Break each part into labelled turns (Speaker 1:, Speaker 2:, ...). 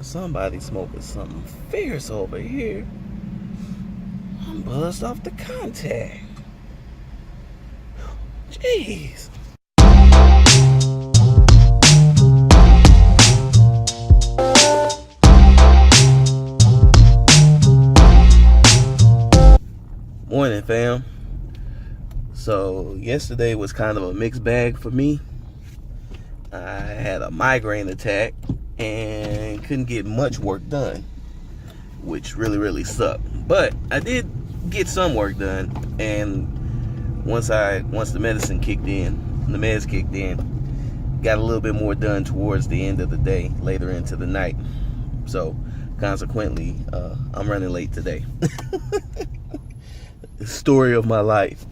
Speaker 1: somebody smoking something fierce over here. I'm buzzed off the contact. Jeez. Morning, fam. So yesterday was kind of a mixed bag for me. I had a migraine attack and couldn't get much work done, which really sucked. But I did get some work done, and once the meds kicked in, got a little bit more done towards the end of the day, later into the night. So consequently, I'm running late today. The story of my life.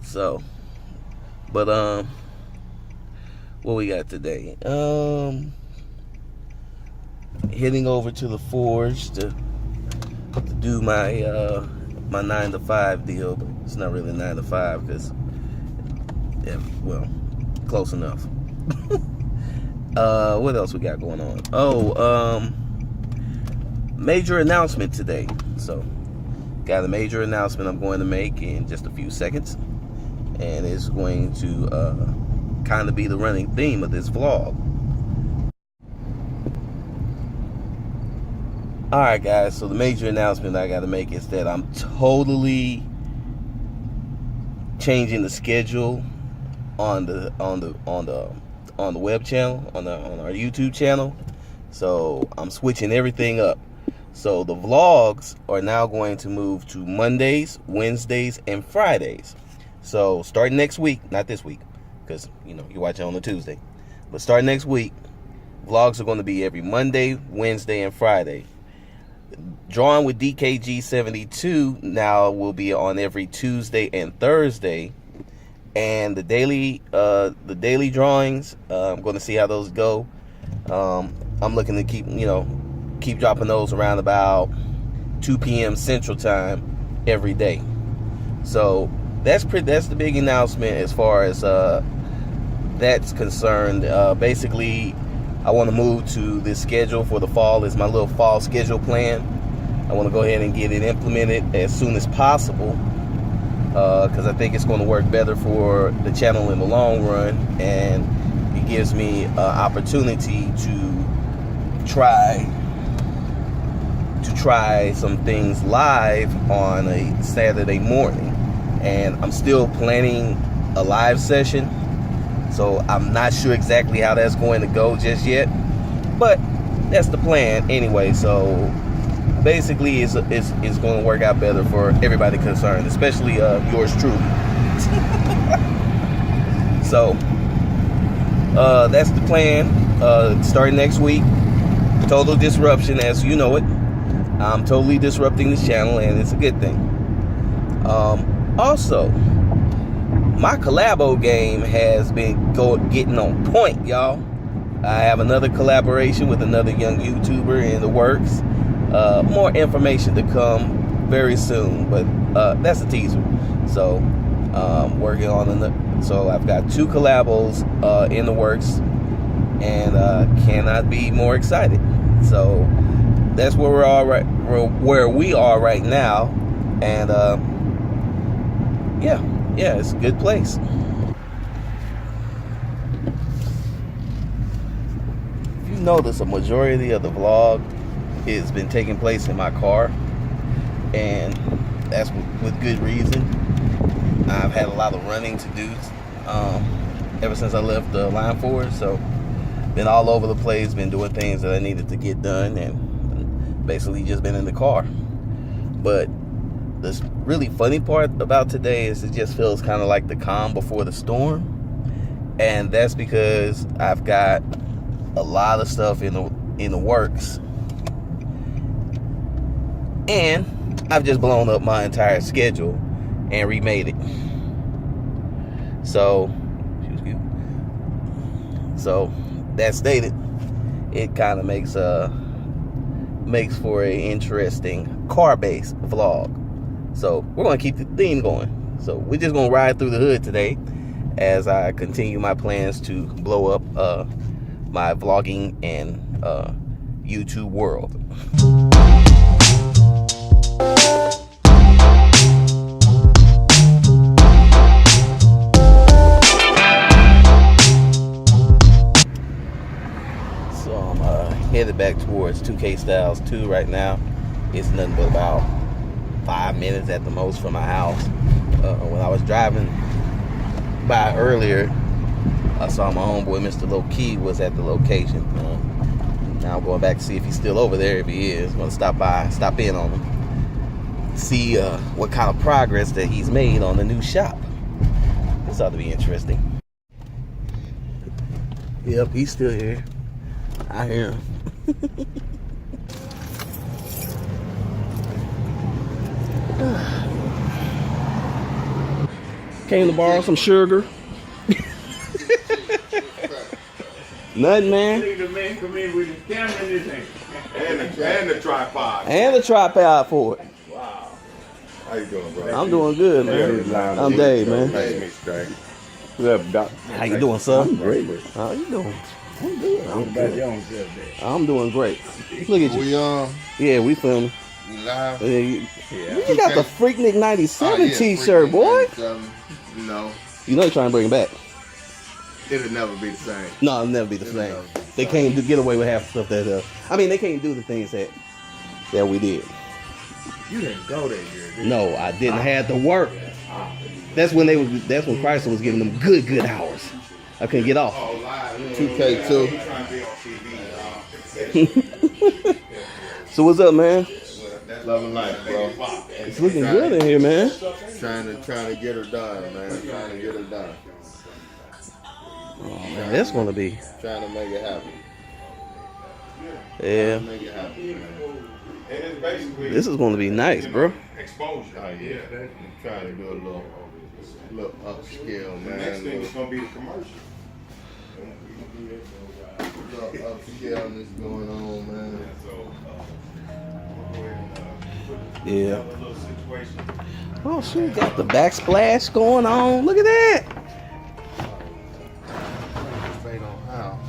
Speaker 1: So, but what we got today? Heading over to the forge to do my my 9 to 5 deal, but it's not really 9 to 5 because, yeah, well, close enough. What else we got going on? Major announcement today. So, got a major announcement I'm going to make in just a few seconds, and it's going to kind of be the running theme of this vlog. Alright guys, so the major announcement I gotta make is that I'm totally changing the schedule on the web channel, on our YouTube channel. So I'm switching everything up. So the vlogs are now going to move to Mondays, Wednesdays, and Fridays. So starting next week, not this week, because you're watching on a Tuesday, but starting next week, vlogs are going to be every Monday, Wednesday, and Friday. Drawing with DKG 72 now will be on every Tuesday and Thursday, and the daily drawings, I'm going to see how those go. I'm looking to keep dropping those around about 2 p.m. Central Time every day. So that's the big announcement as far as that's concerned. Basically, I want to move to this schedule for the fall. Is my little fall schedule plan. I want to go ahead and get it implemented as soon as possible, because I think it's going to work better for the channel in the long run, and it gives me an opportunity to try some things live on a Saturday morning. And I'm still planning a live session, so I'm not sure exactly how that's going to go just yet, but that's the plan anyway. So basically it's going to work out better for everybody concerned, especially yours truly. So that's the plan. Starting next week, total disruption as you know it. I'm totally disrupting this channel, and it's a good thing. Also, my collabo game has been getting on point, y'all. I have another collaboration with another young YouTuber in the works. More information to come very soon, but that's a teaser. So, working on so I've got 2 collabos in the works, and cannot be more excited. So that's where we are right now, and yeah, it's a good place. If you notice, a majority of the vlog has been taking place in my car, and that's with good reason. I've had a lot of running to do ever since I left the line forward, so been all over the place, been doing things that I needed to get done, and basically just been in the car. But the really funny part about today is it just feels kind of like the calm before the storm, and that's because I've got a lot of stuff in the works, and I've just blown up my entire schedule and remade it. So that stated, it kind of makes for an interesting car-based vlog. So we're going to keep the theme going. So we're just going to ride through the hood today as I continue my plans to blow up my vlogging and YouTube world. So I'm headed back towards 2K Styles 2 right now. It's nothing but about 5 minutes at the most from my house. When I was driving by earlier, I saw my homeboy Mr. Low Key was at the location. Now I'm going back to see if he's still over there. If he is, I'm going to stop in on him, see what kind of progress that he's made on the new shop. This ought to be interesting. Yep, he's still here. I hear him. Came to borrow some sugar. Nothing, man.
Speaker 2: The man come in with his camera in his hand. And the tripod.
Speaker 1: And the tripod for it.
Speaker 2: Wow. How you doing, bro?
Speaker 1: I'm doing good, man. I'm Dave, man.
Speaker 2: Nice to meet you, Dave.
Speaker 3: What's up, Doc?
Speaker 1: How you doing, son?
Speaker 3: I'm great.
Speaker 1: How you doing? I'm good.
Speaker 3: What about your own self there?
Speaker 1: I'm doing great. Look at you.
Speaker 2: We
Speaker 1: Yeah, we filming.
Speaker 2: we live.
Speaker 1: You got the Freaknik 97 t-shirt, boy.
Speaker 2: No,
Speaker 1: You know they're trying to bring it back.
Speaker 2: it'll never be the same.
Speaker 1: No, it'll never be the same. They can't get away with half the stuff that. I mean, they can't do the things that we did.
Speaker 2: You didn't go that year, did you?
Speaker 1: No, I didn't have to work. That's when Chrysler was giving them good hours. I couldn't get off.
Speaker 2: 2K2.
Speaker 1: So what's up, man?
Speaker 2: Loving life, bro.
Speaker 1: It's looking good in here, man.
Speaker 2: Trying to get her done, man. Trying to get her done.
Speaker 1: Oh man, that's gonna be.
Speaker 2: Trying to make it happen.
Speaker 1: Yeah.
Speaker 2: Make it happen, man.
Speaker 1: This is gonna be nice, bro.
Speaker 2: Exposure. Oh yeah. I'm trying to do a little upscale, man.
Speaker 4: Next thing is gonna be the commercial.
Speaker 2: Little upscaleness going on, man.
Speaker 1: Yeah. Oh shoot, got the backsplash going on. Look at that.
Speaker 2: Debate on how.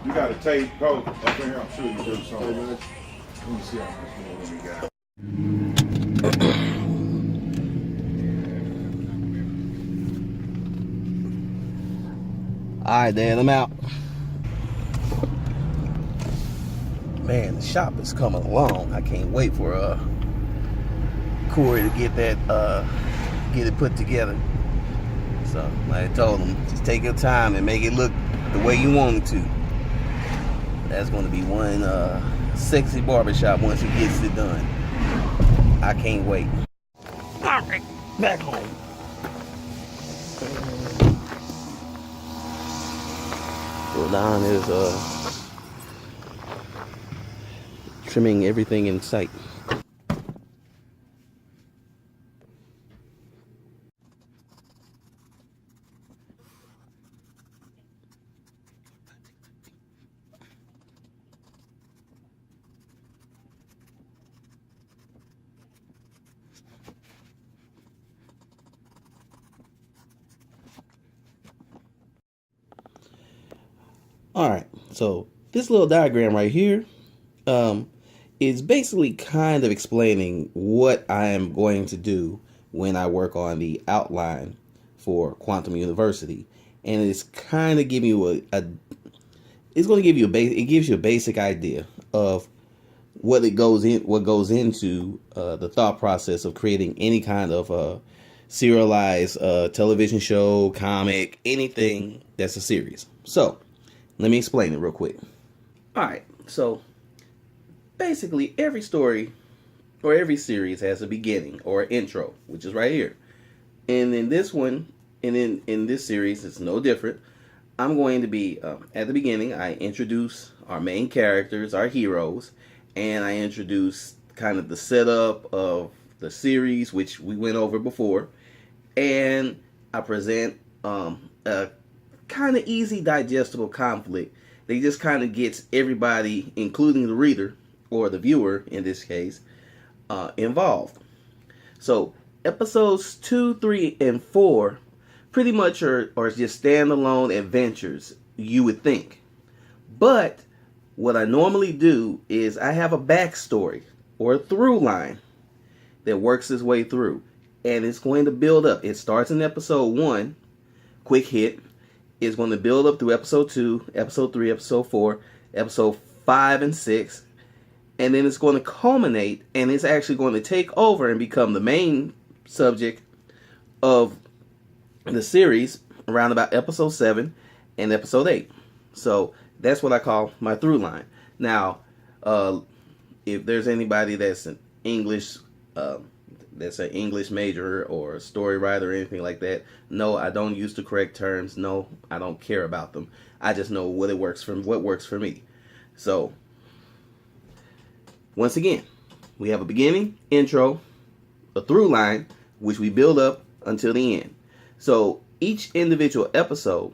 Speaker 4: You got a tape coat up in here. I'm sure you do something. Let me see how much more we got.
Speaker 1: All right, Dan, I'm out. Man, the shop is coming along. I can't wait for Corey to get that get it put together. So like I told him, just take your time and make it look the way you want it to. That's going to be one sexy barbershop once he gets it done. I can't wait. All right, back home. So Don is trimming everything in sight. All right, so this little diagram right here is basically kind of explaining what I am going to do when I work on the outline for Quantum University, and it's kind of giving you it's going to give you it gives you a basic idea of what goes into the thought process of creating any kind of serialized television show, comic, anything that's a series. So let me explain it real quick. All right, so basically every story or every series has a beginning or an intro, which is right here. And in this one, and in this series, it's no different. I'm going to be, at the beginning, I introduce our main characters, our heroes, and I introduce kind of the setup of the series, which we went over before. And I present a kind of easy digestible conflict that just kind of gets everybody, including the reader or the viewer in this case, involved. So episodes 2, 3, and 4 pretty much are just standalone adventures, you would think. But what I normally do is I have a backstory or a through line that works its way through. And it's going to build up. It starts in episode 1, quick hit. It's going to build up through episode 2, episode 3, episode 4, episode 5 and 6. And then it's going to culminate, and it's actually going to take over and become the main subject of the series around about episode 7 and episode 8. So that's what I call my through line. Now, if there's anybody that's an English major or a story writer or anything like that, no, I don't use the correct terms. No, I don't care about them. I just know what works for me. So, once again, we have a beginning, intro, a through line, which we build up until the end. So each individual episode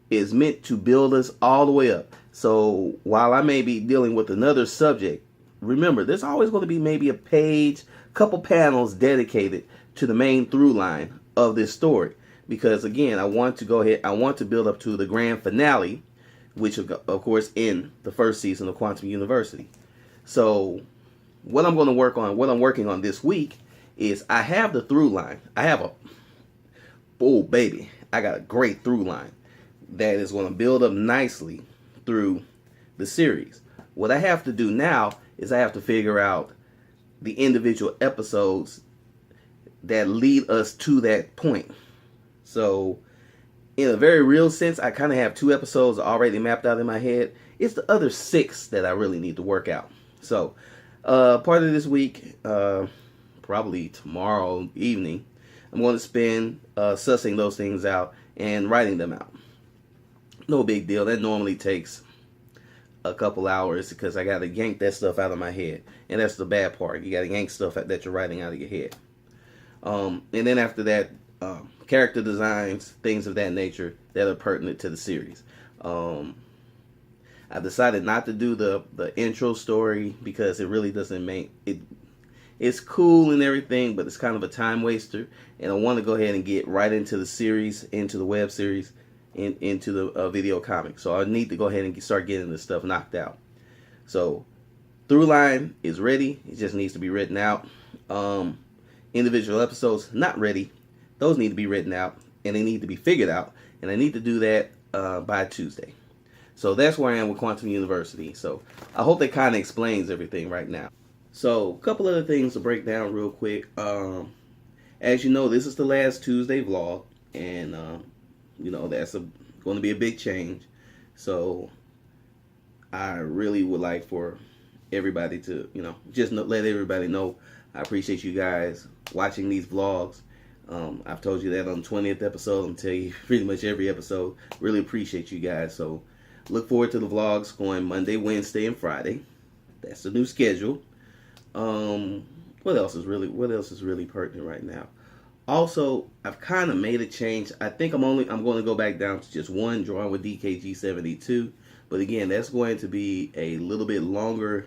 Speaker 1: is meant to build us all the way up. So while I may be dealing with another subject, remember, there's always going to be maybe a page, couple panels dedicated to the main through line of this story. Because again, I want to build up to the grand finale, which of course in the first season of Quantum University. So what I'm working on this week is I have the through line. I got a great through line that is going to build up nicely through the series. What I have to do now is I have to figure out the individual episodes that lead us to that point. So in a very real sense, I kind of have 2 episodes already mapped out in my head. It's the other 6 that I really need to work out. So part of this week, probably tomorrow evening, I'm going to spend sussing those things out and writing them out. No big deal. That normally takes a couple hours because I got to yank that stuff out of my head. And that's the bad part. You got to yank stuff that you're writing out of your head. And then after that, character designs, things of that nature that are pertinent to the series. I decided not to do the intro story because it really doesn't make it. It's cool and everything, but it's kind of a time waster. And I want to go ahead and get right into the series, into the web series, into the video comic. So I need to go ahead and start getting this stuff knocked out. So through line is ready. It just needs to be written out. Individual episodes not ready. Those need to be written out and they need to be figured out. And I need to do that by Tuesday. So that's where I am with Quantum University. So I hope that kind of explains everything right now. So a couple other things to break down real quick. As you know, this is the last Tuesday vlog. And, that's going to be a big change. So I really would like for everybody to, just let everybody know I appreciate you guys watching these vlogs. I've told you that on the 20th episode. I'm telling you pretty much every episode. Really appreciate you guys. So look forward to the vlogs going Monday, Wednesday, and Friday. That's the new schedule. What else is really pertinent right now? Also, I've kind of made a change. I think I'm going to go back down to just one drawing with DKG72. But again, that's going to be a little bit longer,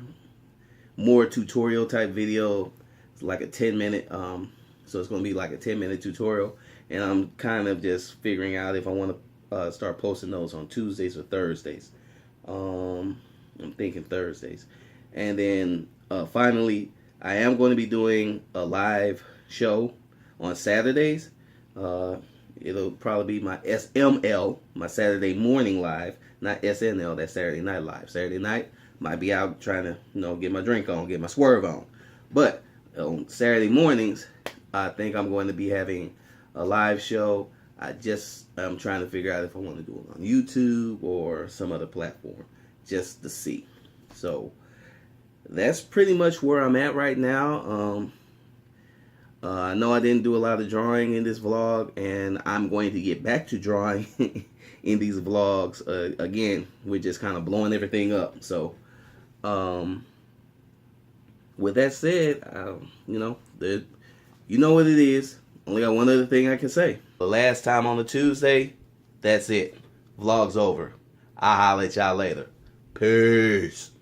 Speaker 1: more tutorial type video. It's like a 10-minute. So it's going to be like a 10-minute tutorial. And I'm kind of just figuring out if I want to start posting those on Tuesdays or Thursdays. I'm thinking Thursdays. And then finally, I am going to be doing a live show on Saturdays. It'll probably be my SML, my Saturday morning live, not SNL, that's Saturday Night Live. Saturday night, might be out trying to, get my drink on, get my swerve on. But on Saturday mornings, I think I'm going to be having a live show. I'm trying to figure out if I want to do it on YouTube or some other platform, just to see. So that's pretty much where I'm at right now. I know I didn't do a lot of drawing in this vlog, and I'm going to get back to drawing in these vlogs. Again, we're just kind of blowing everything up. So, with that said, you know what it is. Only got one other thing I can say. The last time on a Tuesday, that's it. Vlog's over. I'll holler at y'all later. Peace.